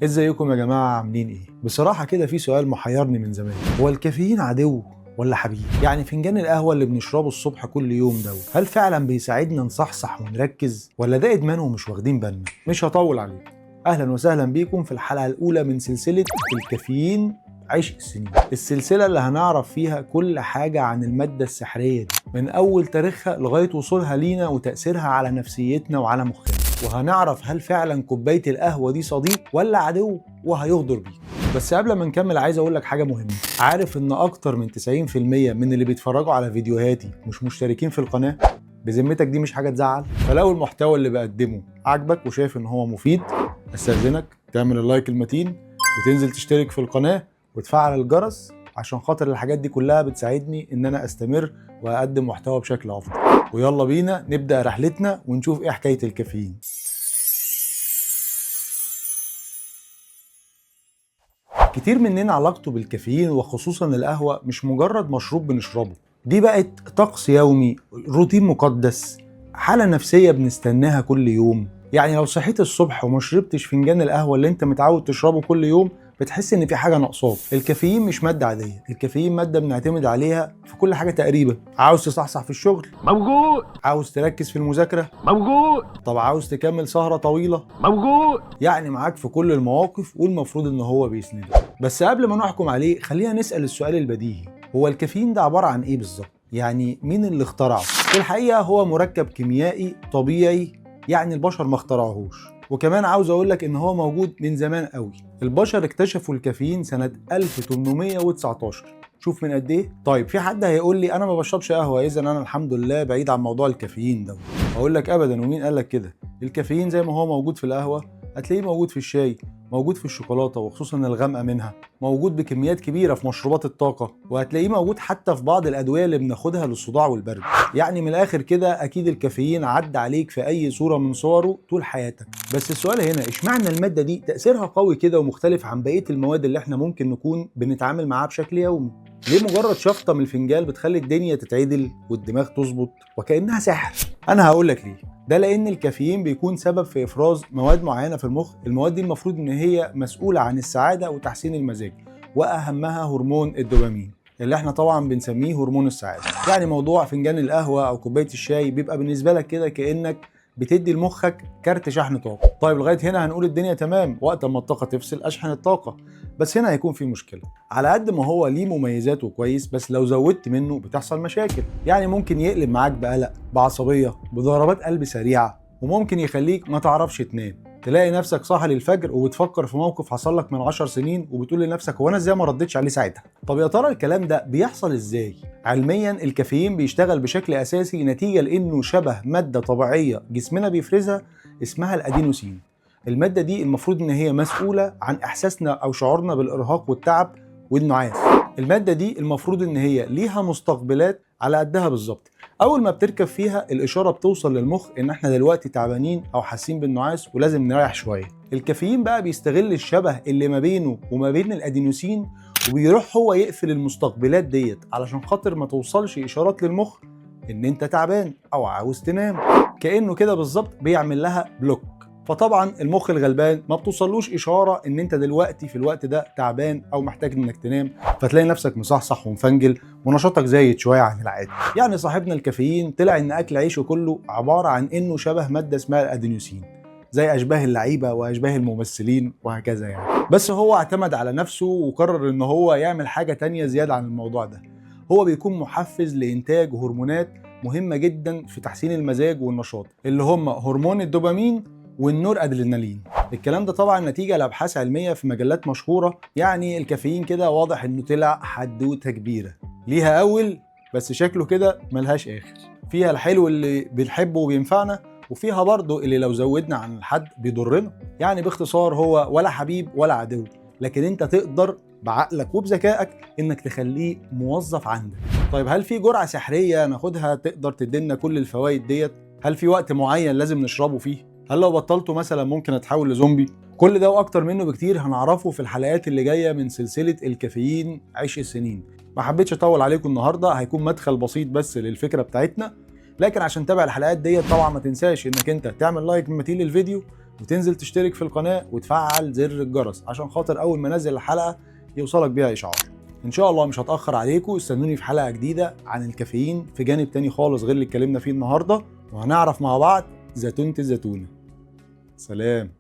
ازيكم يا جماعة، عاملين ايه؟ بصراحة كده في سؤال محيرني من زمان، هو الكافيين عدو ولا حبيب؟ يعني فنجان القهوة اللي بنشربه الصبح كل يوم هل فعلا بيساعدنا نصحصح ونركز ولا ده ادمان ومش واخدين بالنا؟ مش هطول عليكم. اهلا وسهلا بيكم في الحلقة الاولى من سلسلة الكافيين عشق السنين، السلسلة اللي هنعرف فيها كل حاجة عن المادة السحرية دي من اول تاريخها لغاية وصولها لينا وتأثيرها على نفسيتنا وعلى مخنا، وهنعرف هل فعلا كوباية القهوة دي صديق ولا عدو وهيغدر بيك. بس قبل ما نكمل عايز اقول لك حاجة مهمة. عارف ان اكتر من 90% من اللي بيتفرجوا على فيديوهاتي مش مشتركين في القناة؟ بذمتك دي مش حاجة تزعل؟ فلو المحتوى اللي بقدمه عاجبك وشايف ان هو مفيد، استاذنك تعمل اللايك المتين وتنزل تشترك في القناة وتفعل الجرس، عشان خاطر الحاجات دي كلها بتساعدني ان انا استمر واقدم محتوى بشكل افضل. ويلا بينا نبدأ رحلتنا ونشوف ايه حكاية الكافيين. كتير مننا علاقته بالكافيين وخصوصا القهوة مش مجرد مشروب بنشربه، دي بقت طقس يومي، روتين مقدس، حالة نفسية بنستناها كل يوم. يعني لو صحيت الصبح وما شربتش فنجان القهوة اللي انت متعود تشربه كل يوم بتحس ان في حاجة ناقصاك. الكافيين مش مادة عادية، الكافيين مادة بنعتمد عليها في كل حاجة تقريبا. عاوز تصحصح في الشغل؟ موجود. عاوز تركز في المذاكرة؟ موجود. طب عاوز تكمل سهرة طويلة؟ موجود. يعني معاك في كل المواقف والمفروض ان هو بيسندك. بس قبل ما نحكم عليه خلينا نسأل السؤال البديهي، هو الكافيين ده عبارة عن ايه بالظبط؟ يعني مين اللي اخترعه؟ في الحقيقة هو مركب كيميائي طبيعي، يعني البشر ما اخترعوهوش. وكمان عاوز اقول لك ان هو موجود من زمان قوي. البشر اكتشفوا الكافيين سنة 1819. شوف من قد ايه. طيب في حد هيقول لي انا ما بشربش قهوة، اذا انا الحمد لله بعيد عن موضوع الكافيين ده. اقول لك ابدا، ومين قال لك كده؟ الكافيين زي ما هو موجود في القهوة هتلاقيه موجود في الشاي، موجود في الشوكولاتة وخصوصا الغامقة منها، موجود بكميات كبيرة في مشروبات الطاقة، وهتلاقيه موجود حتى في بعض الأدوية اللي بناخدها للصداع والبرد. يعني من الآخر كده أكيد الكافيين عدى عليك في أي صورة من صوره طول حياتك. بس السؤال هنا، اشمعنى المادة دي تأثيرها قوي كده ومختلف عن بقية المواد اللي احنا ممكن نكون بنتعامل معاها بشكل يومي؟ ليه مجرد شفطة من الفنجان بتخلي الدنيا تتعدل والدماغ تظبط وكأنها سحر؟ أنا هقولك ليه. ده لان الكافيين بيكون سبب في افراز مواد معينه في المخ، المواد دي المفروض ان هي مسؤوله عن السعاده وتحسين المزاج، واهمها هرمون الدوبامين اللي احنا طبعا بنسميه هرمون السعاده. يعني موضوع فنجان القهوه او كوبايه الشاي بيبقى بالنسبه لك كده كانك بتدي لمخك كارت شحن طاقه. طيب لغايه هنا هنقول الدنيا تمام، وقت ما الطاقه تفصل اشحن الطاقه. بس هنا هيكون في مشكله. على قد ما هو ليه مميزاته كويس، بس لو زودت منه بتحصل مشاكل. يعني ممكن يقلب معاك بقلق، بعصبيه، بضربات قلب سريعه، وممكن يخليك ما تعرفش تنام. تلاقي نفسك صاحي للفجر وبتفكر في موقف حصل لك من 10 سنين وبتقول لنفسك هو انا ازاي ما ردتش عليه ساعتها؟ طب يا ترى الكلام ده بيحصل ازاي؟ علميا الكافيين بيشتغل بشكل اساسي نتيجه لانه شبه ماده طبيعيه جسمنا بيفرزها اسمها الادينوسين. الماده دي المفروض ان هي مسؤوله عن احساسنا او شعورنا بالارهاق والتعب والنعاس. الماده دي المفروض ان هي ليها مستقبلات على قدها بالظبط. اول ما بتركب فيها الاشاره بتوصل للمخ ان احنا دلوقتي تعبانين او حاسين بالنعاس ولازم نريح شويه. الكافيين بقى بيستغل الشبه اللي ما بينه وما بين الادينوسين، وبيروح هو يقفل المستقبلات ديت علشان خاطر ما توصلش اشارات للمخ ان انت تعبان او عاوز تنام. كانه كده بالظبط بيعمل لها بلوك. فطبعا المخ الغلبان ما بتوصلوش اشاره ان انت دلوقتي في الوقت ده تعبان او محتاج انك تنام، فتلاقي نفسك مصحصح ومفنجل ونشاطك زايد شويه عن العادي. يعني صاحبنا الكافيين طلع ان اكل عيشه كله عباره عن انه شبه ماده اسمها الادينوسين، زي اشباه اللعيبه واشباه الممثلين وهكذا يعني. بس هو اعتمد على نفسه وقرر ان هو يعمل حاجه تانية زياده عن الموضوع ده. هو بيكون محفز لانتاج هرمونات مهمه جدا في تحسين المزاج والنشاط، اللي هم هرمون الدوبامين والنور ادرينالين. الكلام ده طبعا نتيجه لابحاث علميه في مجلات مشهوره. يعني الكافيين كده واضح انه طلع حدوته كبيره، ليها اول بس شكله كده ملهاش اخر. فيها الحلو اللي بنحبه وبينفعنا، وفيها برضه اللي لو زودنا عن الحد بيضرنا. يعني باختصار هو ولا حبيب ولا عدو، لكن انت تقدر بعقلك وبذكائك انك تخليه موظف عندك. طيب هل في جرعه سحريه ناخدها تقدر تدينا كل الفوائد ديت؟ هل في وقت معين لازم نشربه فيه؟ هل لو بطلته مثلا ممكن اتحول لزومبي؟ كل ده واكتر منه بكتير هنعرفه في الحلقات اللي جايه من سلسله الكافيين عشق السنين. ما حبيتش اطول عليكم النهارده، هيكون مدخل بسيط بس للفكره بتاعتنا. لكن عشان تتابع الحلقات ديت طبعا ما تنساش انك انت تعمل لايك متين للفيديو وتنزل تشترك في القناة وتفعل زر الجرس عشان خاطر أول ما انزل الحلقة يوصلك بيها إشعار. إن شاء الله مش هتأخر عليكم، استنوني في حلقة جديدة عن الكافيين في جانب تاني خالص غير اللي اتكلمنا فيه النهاردة، وهنعرف مع بعض زيتونة الزيتونة. سلام.